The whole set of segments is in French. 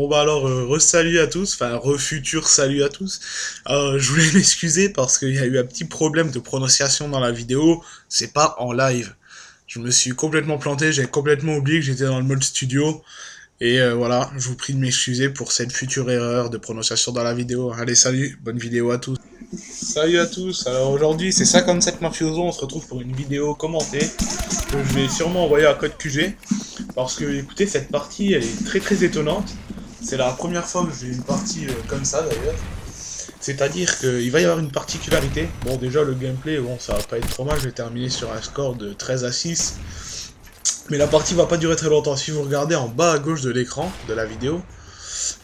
Bon bah alors, re-salut à tous, enfin re-futur salut à tous. Je voulais m'excuser parce qu'il y a eu un petit problème de prononciation dans la vidéo, c'est pas en live. Je me suis complètement planté, j'ai complètement oublié que j'étais dans le mode studio. Et voilà, je vous prie de m'excuser pour cette future erreur de prononciation dans la vidéo. Allez, salut, bonne vidéo à tous. Salut à tous, alors aujourd'hui c'est 57 Mafioso, on se retrouve pour une vidéo commentée que je vais sûrement envoyer à Code QG. Parce que écoutez, cette partie elle est très très étonnante. C'est la première fois que j'ai une partie comme ça d'ailleurs. C'est-à-dire qu'il va y avoir une particularité. Bon déjà le gameplay, bon ça va pas être trop mal, je vais terminer sur un score de 13-6. Mais la partie va pas durer très longtemps. Si vous regardez en bas à gauche de l'écran de la vidéo,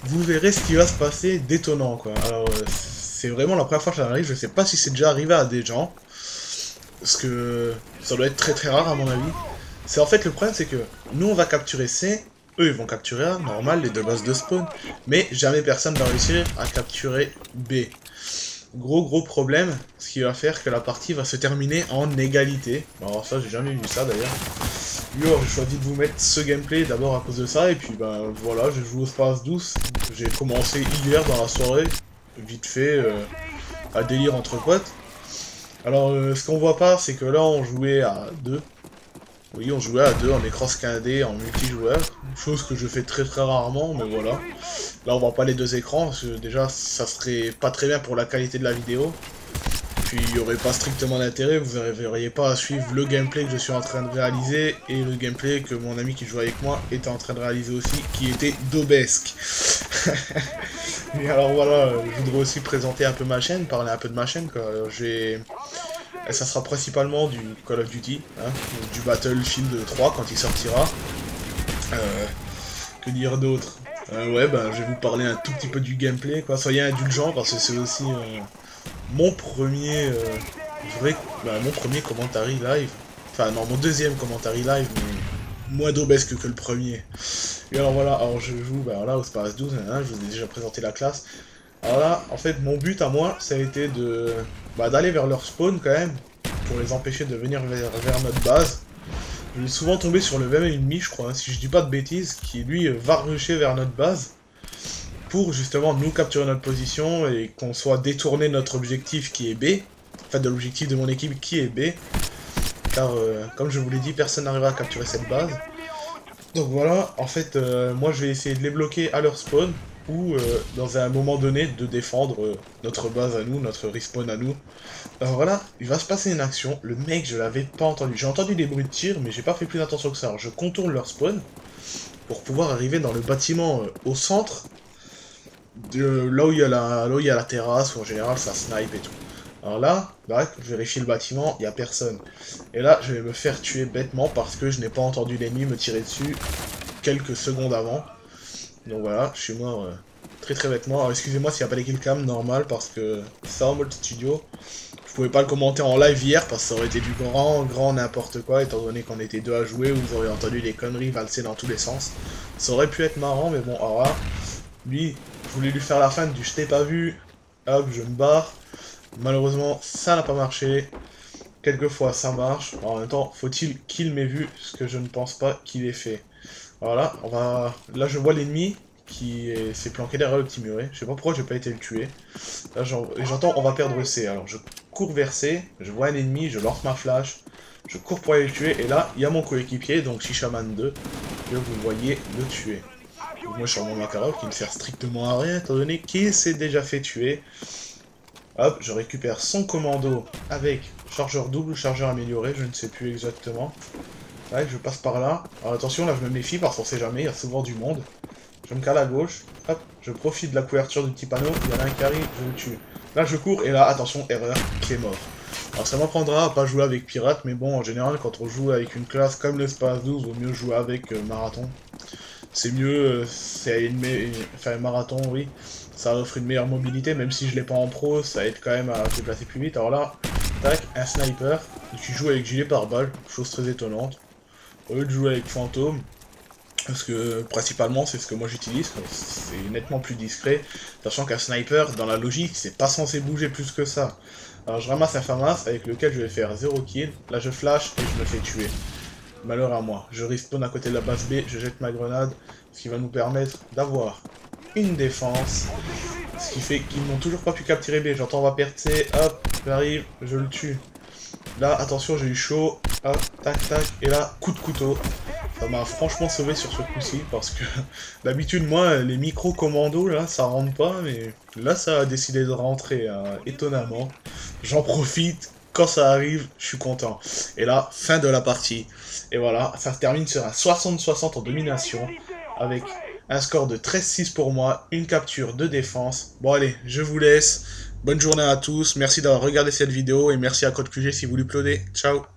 vous verrez ce qui va se passer d'étonnant quoi. Alors c'est vraiment la première fois que ça arrive, je sais pas si c'est déjà arrivé à des gens. Parce que ça doit être très très rare à mon avis. C'est en fait le problème c'est que nous on va capturer C, eux ils vont capturer A, normal, les deux bases de spawn, mais jamais personne va réussir à capturer B. Gros problème, ce qui va faire que la partie va se terminer en égalité. Alors ça j'ai jamais vu ça d'ailleurs. Yo, j'ai choisi de vous mettre ce gameplay d'abord à cause de ça, et puis ben voilà, je joue au Space 12. J'ai commencé hier dans la soirée, vite fait, à délire entre potes. Alors ce qu'on voit pas, c'est que là on jouait à 2. Oui, on jouait à 2 en écran scindé, en multijoueur, chose que je fais très rarement, mais voilà. Là on voit pas les deux écrans, parce que déjà ça serait pas très bien pour la qualité de la vidéo. Puis il n'y aurait pas strictement d'intérêt, vous n'arriveriez pas à suivre le gameplay que je suis en train de réaliser et le gameplay que mon ami qui joue avec moi était en train de réaliser aussi, qui était d'obesque. Et alors voilà, je voudrais aussi présenter un peu ma chaîne, parler un peu de ma chaîne quoi. Ça sera principalement du Call of Duty, hein, du Battlefield 3 quand il sortira. Que dire d'autre? Ouais, ben je vais vous parler un tout petit peu du gameplay, quoi. Soyez indulgents parce que c'est aussi mon premier mon premier commentary live. Enfin non, mon deuxième commentary live, mais moins d'obesque que le premier. Et alors voilà, alors je joue là au Space 12, hein, je vous ai déjà présenté la classe. Alors là, en fait, mon but à moi, ça a été de d'aller vers leur spawn quand même, pour les empêcher de venir vers notre base. Je vais souvent tomber sur le même ennemi, je crois, hein, si je dis pas de bêtises, qui lui va rusher vers notre base, pour justement nous capturer notre position et qu'on soit détourné de notre objectif qui est B, enfin de l'objectif de mon équipe qui est B, car comme je vous l'ai dit, personne n'arrivera à capturer cette base. Donc voilà, en fait, moi je vais essayer de les bloquer à leur spawn, ou dans un moment donné de défendre notre base à nous, notre respawn à nous. Alors voilà, il va se passer une action, le mec je l'avais pas entendu, j'ai entendu des bruits de tir mais j'ai pas fait plus attention que ça. Alors je contourne leur spawn pour pouvoir arriver dans le bâtiment au centre, là où il y a la terrasse où en général ça snipe et tout. Alors là, je vérifie le bâtiment, il n'y a personne. Et là, je vais me faire tuer bêtement parce que je n'ai pas entendu l'ennemi me tirer dessus quelques secondes avant. Donc voilà, je suis mort très bêtement. Alors excusez-moi s'il n'y a pas les killcam, normal, parce que ça en mode studio. Je pouvais pas le commenter en live hier parce que ça aurait été du grand n'importe quoi, étant donné qu'on était deux à jouer, où vous auriez entendu les conneries valser dans tous les sens. Ça aurait pu être marrant, mais bon, alors là, lui, je voulais lui faire la fin du je t'ai pas vu, hop, je me barre. Malheureusement, ça n'a pas marché. Quelquefois, ça marche. En même temps, faut-il qu'il m'ait vu, ce que je ne pense pas qu'il ait fait. Voilà, là, je vois l'ennemi qui s'est planqué derrière le petit muret. Je sais pas pourquoi j'ai pas été le tuer. Là, j'entends, on va perdre C. Alors, je cours vers C, je vois un ennemi, je lance ma flash, je cours pour aller le tuer, et là, il y a mon coéquipier, donc Shishaman 2, que vous voyez le tuer. Donc, moi, je suis en mon Makarov qui ne sert strictement à rien, étant donné qu'il s'est déjà fait tuer. Hop, je récupère son commando avec chargeur double, chargeur amélioré, je ne sais plus exactement. Ouais, je passe par là. Alors attention, là je me méfie parce qu'on sait jamais, il y a souvent du monde. Je me cale à gauche, hop, je profite de la couverture du petit panneau, il y en a un qui arrive, je le tue. Là je cours et là, attention, erreur, qui est mort. Alors ça m'apprendra à pas jouer avec pirate, mais bon, en général, quand on joue avec une classe comme le Space 12, vaut mieux jouer avec marathon. C'est mieux, enfin marathon, oui, ça offre une meilleure mobilité, même si je l'ai pas en pro, ça aide quand même à se déplacer plus vite. Alors là, tac, un sniper, qui joue avec gilet pare-balles, chose très étonnante. Au lieu de jouer avec fantôme, parce que principalement c'est ce que moi j'utilise, c'est nettement plus discret, sachant qu'un sniper, dans la logique, c'est pas censé bouger plus que ça. Alors je ramasse un FAMAS avec lequel je vais faire 0 kill, là je flash et je me fais tuer. Malheur à moi, je respawn à côté de la base B, je jette ma grenade, ce qui va nous permettre d'avoir une défense. Ce qui fait qu'ils n'ont toujours pas pu capturer B. J'entends on va perdre C, hop, j'arrive, je le tue. Là, attention, j'ai eu chaud, hop, tac, tac, et là, coup de couteau. Ça m'a franchement sauvé sur ce coup-ci, parce que d'habitude, moi, les micro-commandos, là, ça rentre pas, mais là, ça a décidé de rentrer, hein, étonnamment. J'en profite, quand ça arrive, je suis content. Et là, fin de la partie. Et voilà, ça se termine sur un 60-60 en domination, avec un score de 13-6 pour moi, une capture de défense. Bon allez, je vous laisse. Bonne journée à tous, merci d'avoir regardé cette vidéo et merci à CodeQG si vous l'uploadez. Ciao.